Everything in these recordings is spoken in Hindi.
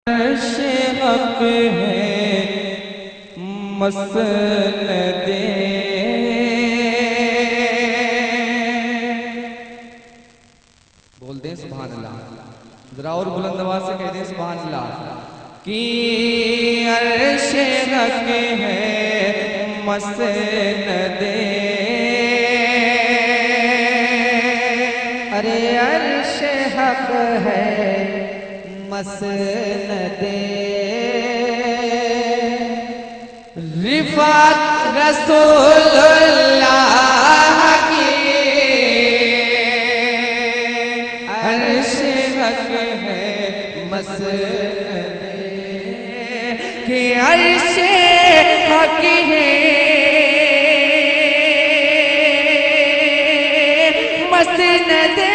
हक है मसनदे बोल दें सुभान अल्लाह, जरा और बुलंद आवाज से कह दें सुभान अल्लाह। कि अर्श हक है मसनदे, अरे अर्श हक है मसनदे, रिफात रसूलुल्लाह की अर्श हक है मसनदे, कि अर्श हक है मसनदे,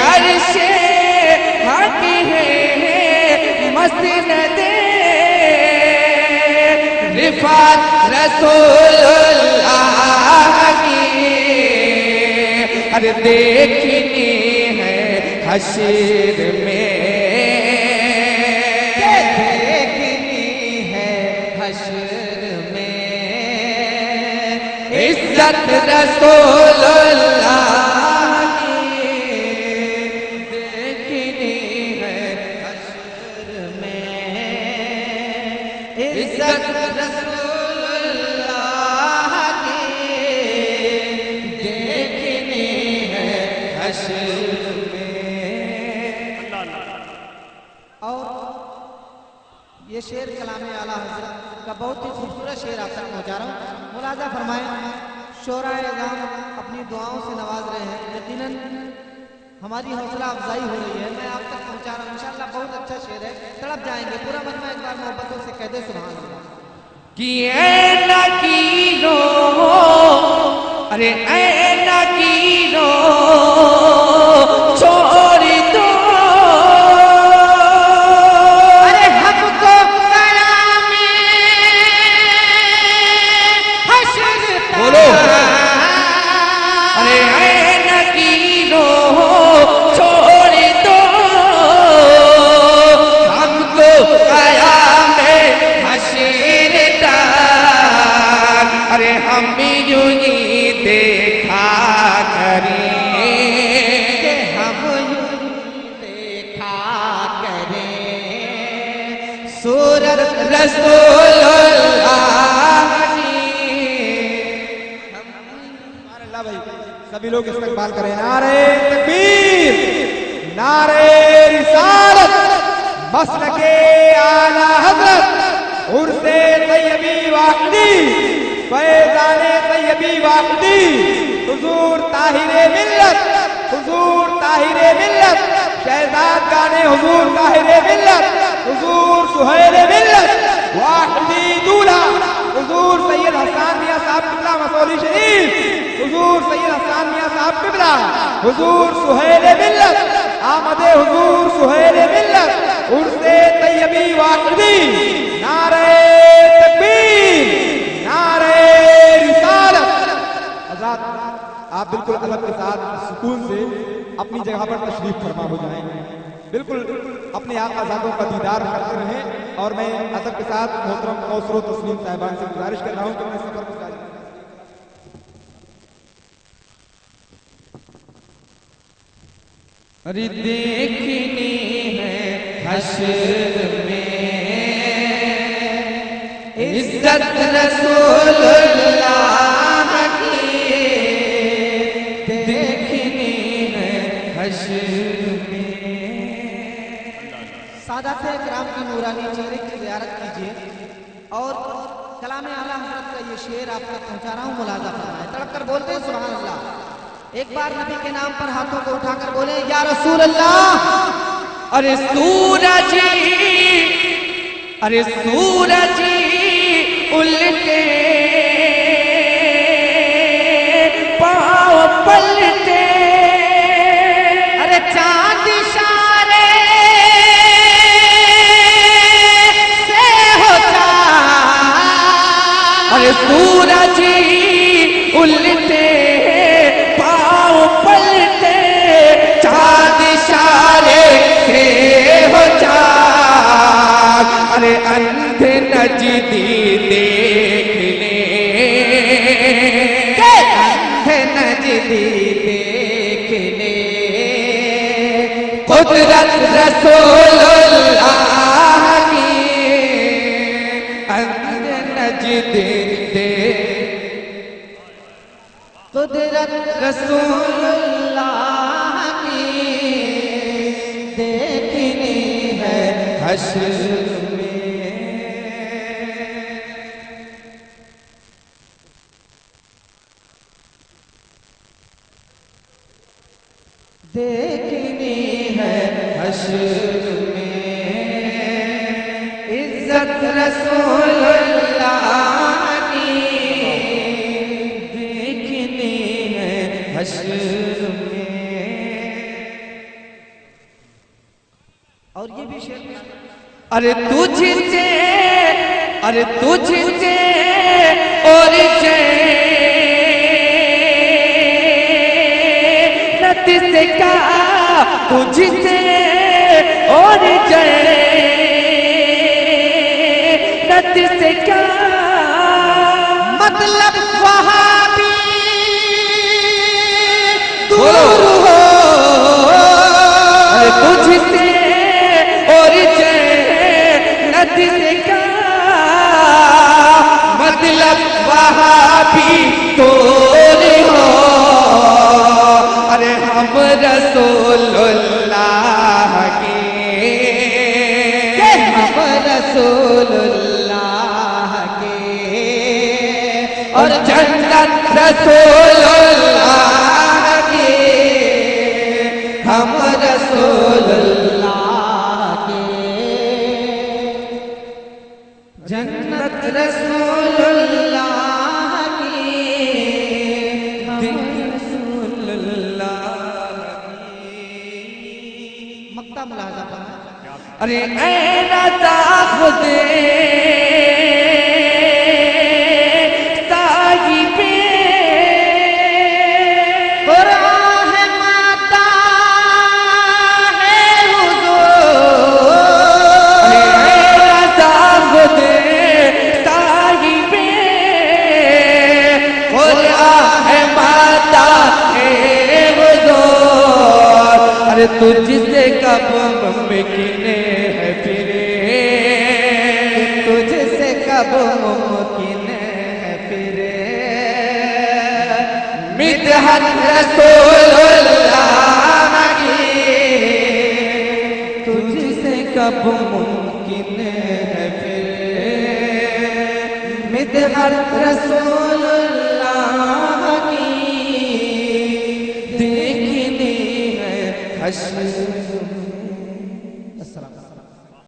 अर्श हक है मसनदे, रिफात रसूलुल्लाह की अरे देखनी है हश्र में, देखनी है हश्र में, इज्जत रसूलुल्लाह इज्जत रसूलुल्लाह की देखनी है हश्र में। और ये शेर कलामे आला हज़रत का बहुत ही खूबसूरत शेर आप तक पहुंचा रहा हूँ। मुलाजा फरमाएं, शोरा-ए-इज़ाम अपनी दुआओं से नवाज रहे हैं, यकीनन हमारी हौसला अफजाई हो रही है। मैं आप तक पहुंचा रहा हूँ, इंशाअल्लाह बहुत अच्छा शेर है, तड़प जाएंगे पूरा मन में। एक बार मोहब्बतों से कह दे सुभान अल्लाह। कि ऐ नकीरो, अरे ऐ नकीरो छोड़ दो, अरे हमको कलामे हश्र बोलो, अरे ऐ नकीरो छोड़ दो, हमको कयामे हश्र तक, अरे हम यूं ही देखा करें, हम यूं देखा करें सूरत रसूलुल्लाह की। अल्लाह भाई सभी लोग इस्तकबाल करें। नारे तकबीर, नारे रिसालत, मसलके आला हज़रत, उर्से तैयबी वाक़दी, फैज़ाने तैयबी वाक़दी, हुजूर ताहिरे मिल्लत, हुजूर ताहिरे मिल्लत, शहजाद गाने हुजूर ताहिरे मिल्लत, हुजूर सुहेल मिल्लत, वाक़दी दूल्हा हुजूर सैयद हसन मियां साहब किबला मसौली शरीफ, हुजूर सैयद हसन मियां साहब किबला, हुजूर सुहेल मिल्लत, आमदे हुजूर सुहेल मिल्लत, उर्से तैयबी वाक़दी, नारे तकबीर, नारे रिसालत। आजाद आप बिल्कुल अदब के साथ सुकून से अपनी जगह पर तशरीफ फरमा हो जाएं, बिल्कुल अपने आजादों का दीदार करते रहें। और मैं अदब के साथ मोहतरम मौसरो तस्लीम साहिबान से गुजारिश कर रहा हूँ कि अपने सफर को जारी रखें। अरे देखनी है हश्र में इज्जत रसूलुल्लाह की, देखनी है हश्र में। सादात इकराम की नूरानी चेहरे की ज़ियारत कीजिए और कलामे आला हज़रत का ये शेर आप तक पहुंचा रहा हूँ। मुलाजा फरमाएं, तड़प कर बोलते हैं सुभान अल्लाह। एक बार नबी के नाम पर हाथों को उठाकर बोले या रसूल अल्लाह। अरे सूरज, अरे सूरज उल्टे पाँव पलटे, अरे चांद इशारे सूरज उल्टे पाँव पलटे चाँद इशारे से हो चाक। अरे अंधे नजदी देख ले, अंधे नजदी देख ले, कुदरत रसूलुल्लाह की। अंधे नजदी दे कुदरत रसूलुल्लाह की देखनी है हश्र में। देखनी है हश्र में इज्जत रसूलुल्लाह की देखनी है हश्र में। और ये भी शेर अरे तुझसे और जन्नत से का तुझसे और जन्नत से का मतलब वहाँ भी बोलो। दूर हो। अरे तुझसे और जन्नत से का मतलब वहाँ भी दूर हो। अरे हम रसूलुल्लाह के, हम रसूलुल्लाह के और जन्नत रसूलुल्लाह की। हम रसूलुल्लाह के जन्नत रसूलुल्लाह की। हम रसूलुल्लाह मक्ता मुलाजा पर अरे ऐ रज़ा खुदे साहिबे कुरान है माता है हुजूर। अरे ऐ रज़ा खुदे साहिबे कुरान है माता है हुजूर। अरे तुझसे कब मुमकिन है फिरे, तुझसे कब मुमकिन है फिरे मिदहत रसूलुल्लाह की। तुझसे कब मुमकिन है फिरे मिदहत रसूलुल्लाह की देखनी है हश्र